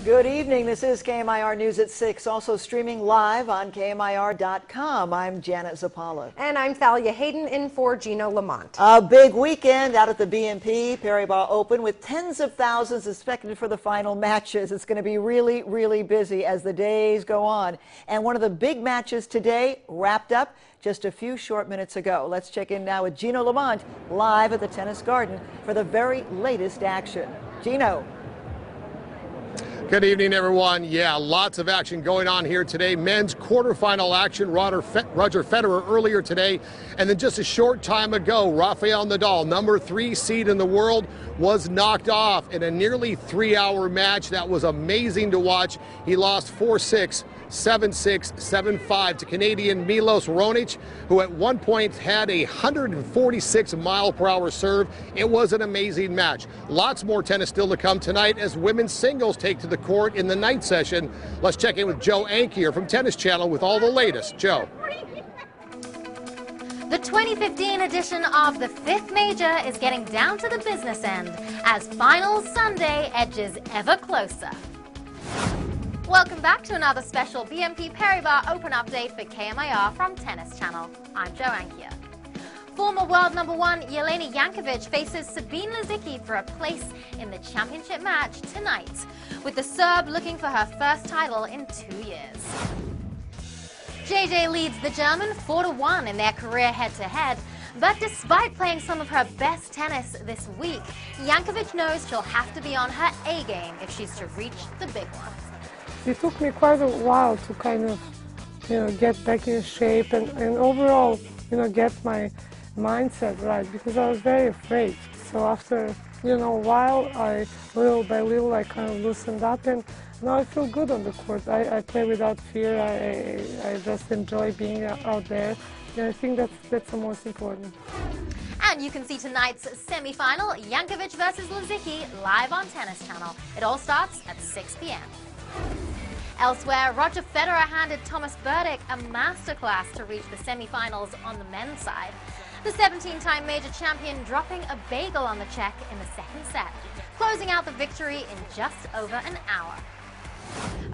Good evening. This is KMIR News at 6, also streaming live on KMIR.com. I'm Janet Zapalla. And I'm Thalia Hayden in for Gino Lamont. A big weekend out at the BNP Paribas Open with tens of thousands expected for the final matches. It's going to be really, really busy as the days go on. And one of the big matches today wrapped up just a few short minutes ago. Let's check in now with Gino Lamont live at the Tennis Garden for the very latest action. Gino. Good evening, everyone. Yeah, lots of action going on here today. Men's quarterfinal action, Roger Federer earlier today. And then just a short time ago, Rafael Nadal, number 3 seed in the world, was knocked off in a nearly 3-hour match. That was amazing to watch. He lost 4-6. 7-6, 7-5 to Canadian Milos Raonic, who at one point had a 146-mile-per-hour serve. It was an amazing match. Lots more tennis still to come tonight as women's singles take to the court in the night session. Let's check in with Joe Ankier from Tennis Channel with all the latest. Joe. The 2015 edition of the 5th Major is getting down to the business end as Finals Sunday edges ever closer. Welcome back to another special BNP Paribas Open update for KMIR from Tennis Channel. I'm Joe Ankier. Former world number 1 Jelena Jankovic faces Sabine Lisicki for a place in the championship match tonight, with the Serb looking for her first title in 2 years. JJ leads the German 4-1 in their career head-to-head, but despite playing some of her best tennis this week, Jankovic knows she'll have to be on her A-game if she's to reach the big one. It took me quite a while to kind of, get back in shape and overall, get my mindset right, because I was very afraid. So after, a while, little by little, I kind of loosened up, and now I feel good on the court. I play without fear. I just enjoy being out there, and I think that's the most important. And you can see tonight's semi-final, Jankovic versus Lisicki, live on Tennis Channel. It all starts at 6 p.m. Elsewhere, Roger Federer handed Thomas Berdych a masterclass to reach the semi-finals on the men's side. The 17-time major champion dropping a bagel on the Czech in the second set, closing out the victory in just over an hour.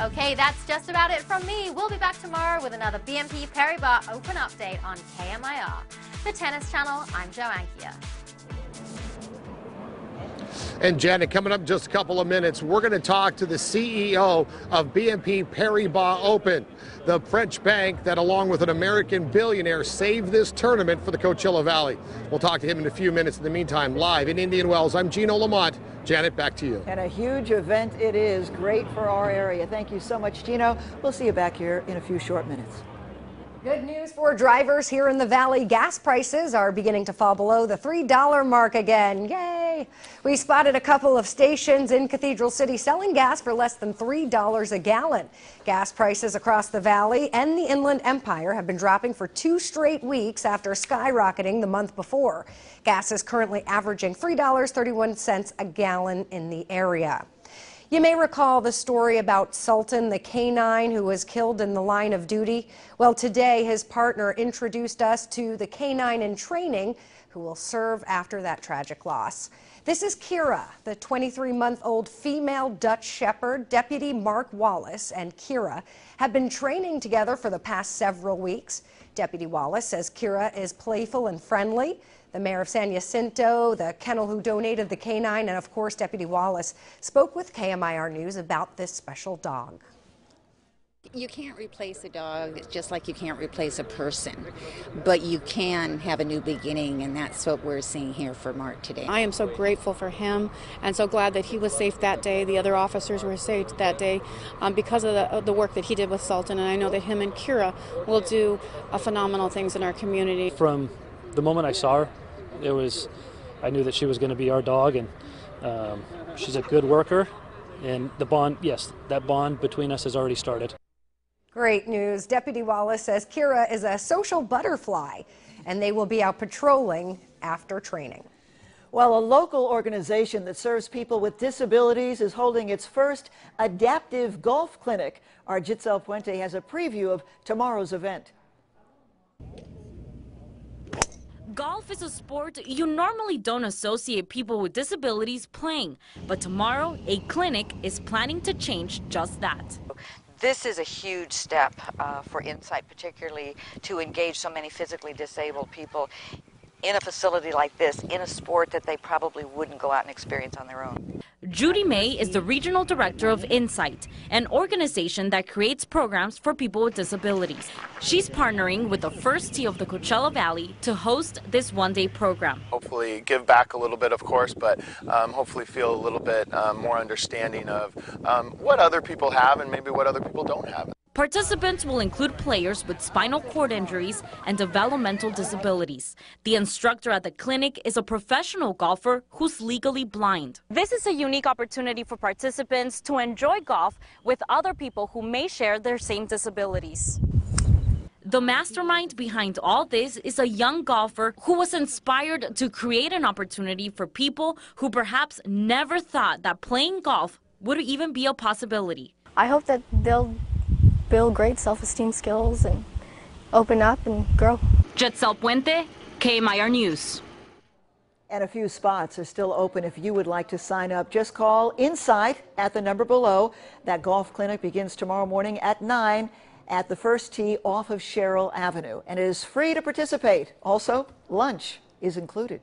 Okay, that's just about it from me. We'll be back tomorrow with another BNP Paribas Open update on KMIR. The Tennis Channel, I'm Joe Ankier. And Janet, coming up in just a couple of minutes, we're going to talk to the CEO of BNP Paribas Open, the French bank that, along with an American billionaire, saved this tournament for the Coachella Valley. We'll talk to him in a few minutes. In the meantime, live in Indian Wells, I'm Gino Lamont. Janet, back to you. And a huge event it is. Great for our area. Thank you so much, Gino. We'll see you back here in a few short minutes. Good news for drivers here in the Valley. Gas prices are beginning to fall below the $3 mark again. Yay! We spotted a couple of stations in Cathedral City selling gas for less than $3 a gallon. Gas prices across the Valley and the Inland Empire have been dropping for 2 straight weeks after skyrocketing the month before. Gas is currently averaging $3.31 a gallon in the area. You may recall the story about Sultan, the canine who was killed in the line of duty. Well, today his partner introduced us to the canine in training who will serve after that tragic loss. This is Kira, the 23-month-old female Dutch Shepherd. Deputy Mark Wallace and Kira have been training together for the past several weeks. Deputy Wallace says Kira is playful and friendly. The mayor of San Jacinto, the kennel who donated the canine, and of course Deputy Wallace spoke with KMIR News about this special dog. You can't replace a dog just like you can't replace a person, but you can have a new beginning, and that's what we're seeing here for Mark today. I am so grateful for him and so glad that he was safe that day. The other officers were safe that day because of the work that he did with Sultan, and I know that him and Kira will do phenomenal things in our community. From the moment I saw her, I knew that she was going to be our dog, and she's a good worker, and the bond, yes, that bond between us has already started. Great news. Deputy Wallace says Kira is a social butterfly, and they will be out patrolling after training. Well, a local organization that serves people with disabilities is holding its first adaptive golf clinic. Our Giselle Puente has a preview of tomorrow's event. Golf is a sport you normally don't associate people with disabilities playing, but tomorrow a clinic is planning to change just that. This is a huge step for Insight, particularly to engage so many physically disabled people in a facility like this, in a sport that they probably wouldn't go out and experience on their own. Judy May is the regional director of Insight, an organization that creates programs for people with disabilities. She's partnering with the First Tee of the Coachella Valley to host this one-day program. Hopefully give back a little bit, of course, but hopefully feel a little bit more understanding of what other people have and maybe what other people don't have. Participants will include players with spinal cord injuries and developmental disabilities. The instructor at the clinic is a professional golfer who's legally blind. This is a unique opportunity for participants to enjoy golf with other people who may share their same disabilities. The mastermind behind all this is a young golfer who was inspired to create an opportunity for people who perhaps never thought that playing golf would even be a possibility. I hope that they'll build great self-esteem skills and open up and grow. Jetzel Puente, KMIR News. And a few spots are still open if you would like to sign up. Just call Insight at the number below. That golf clinic begins tomorrow morning at 9 at the First Tee off of Sherrill Avenue. And it is free to participate. Also, lunch is included.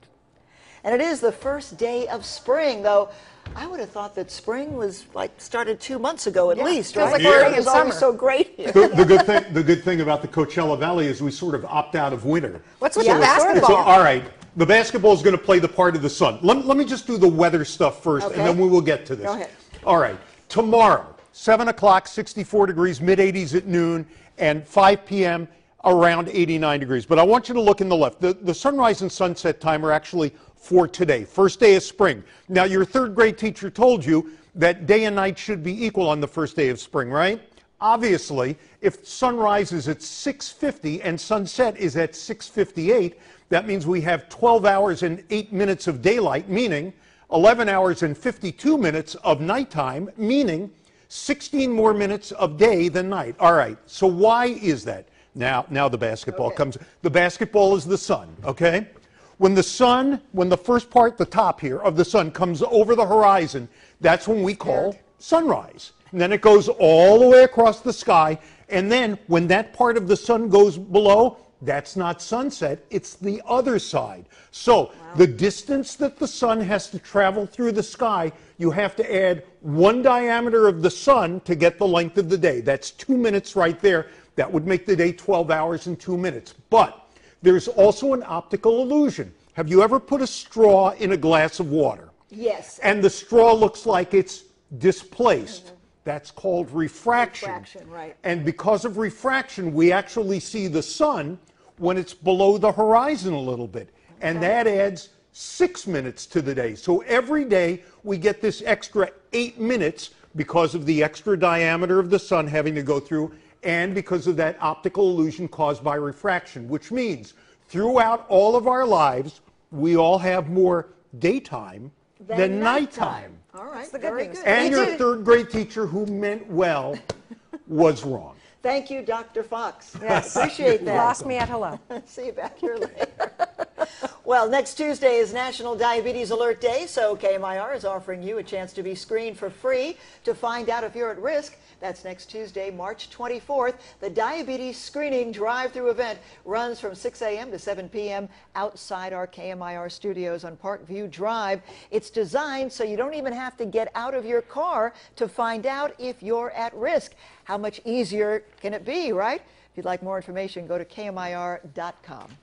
And it is the first day of spring, though I would have thought that spring was started 2 months ago at least, right? Like It's always so great here. The good thing about the Coachella Valley is we sort of opt out of winter. What's with the basketball? So, all right, the basketball is going to play the part of the sun. Let me just do the weather stuff first, and then we will get to this. Go ahead. All right, tomorrow, 7 o'clock, 64 degrees, mid-80s at noon, and 5 p.m., around 89 degrees. But I want you to look in the left. The sunrise and sunset time are actually for today, first day of spring. Now, your third grade teacher told you that day and night should be equal on the first day of spring, right? Obviously, if sunrise is at 6:50 and sunset is at 6:58, that means we have 12 hours and 8 minutes of daylight, meaning 11 hours and 52 minutes of nighttime, meaning 16 more minutes of day than night. All right, so why is that? Now the basketball comes. The basketball is the sun, okay? When the first part, the top here of the sun comes over the horizon, that's when we call sunrise. And then it goes all the way across the sky. And then when that part of the sun goes below, that's not sunset, it's the other side. So the distance that the sun has to travel through the sky, you have to add one diameter of the sun to get the length of the day. That's 2 minutes right there. That would make the day 12 hours and 2 minutes. But there's also an optical illusion. Have you ever put a straw in a glass of water? Yes. And the straw looks like it's displaced. That's called refraction. Refraction, right. And because of refraction, we actually see the sun when it's below the horizon a little bit. And that adds 6 minutes to the day. So every day we get this extra 8 minutes because of the extra diameter of the sun having to go through and because of that optical illusion caused by refraction, which means throughout all of our lives, we all have more daytime than nighttime. All right, That's the good very news. good. And your third grade teacher who meant well was wrong. Thank you, Dr. Fox. Yes. Appreciate that. Lost me at hello. See you back here later. Well, next Tuesday is National Diabetes Alert Day, so KMIR is offering you a chance to be screened for free to find out if you're at risk. That's next Tuesday, March 24th. The Diabetes Screening Drive-Thru event runs from 6 a.m. to 7 p.m. outside our KMIR studios on Parkview Drive. It's designed so you don't even have to get out of your car to find out if you're at risk. How much easier can it be, right? If you'd like more information, go to KMIR.com.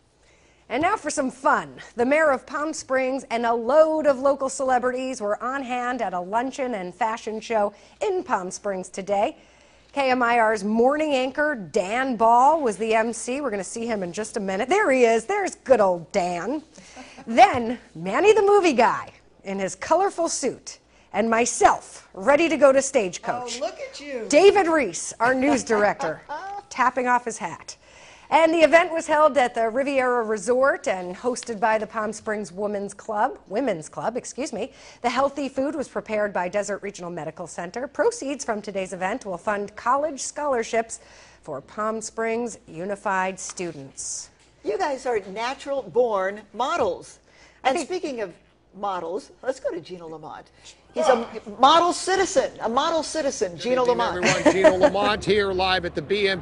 And now for some fun. The mayor of Palm Springs and a load of local celebrities were on hand at a luncheon and fashion show in Palm Springs today. KMIR's morning anchor, Dan Ball, was the MC. We're going to see him in just a minute. There he is. There's good old Dan. Then Manny the movie guy in his colorful suit and myself ready to go to Stagecoach. Oh, look at you. David Reese, our news director, tapping off his hat. And the event was held at the Riviera Resort and hosted by the Palm Springs Women's Club, The healthy food was prepared by Desert Regional Medical Center. Proceeds from today's event will fund college scholarships for Palm Springs Unified students. You guys are natural-born models. And speaking of models, let's go to Gino Lamont. He's a model citizen, Gino Lamont. Everyone, Gino Lamont here live at the BMP.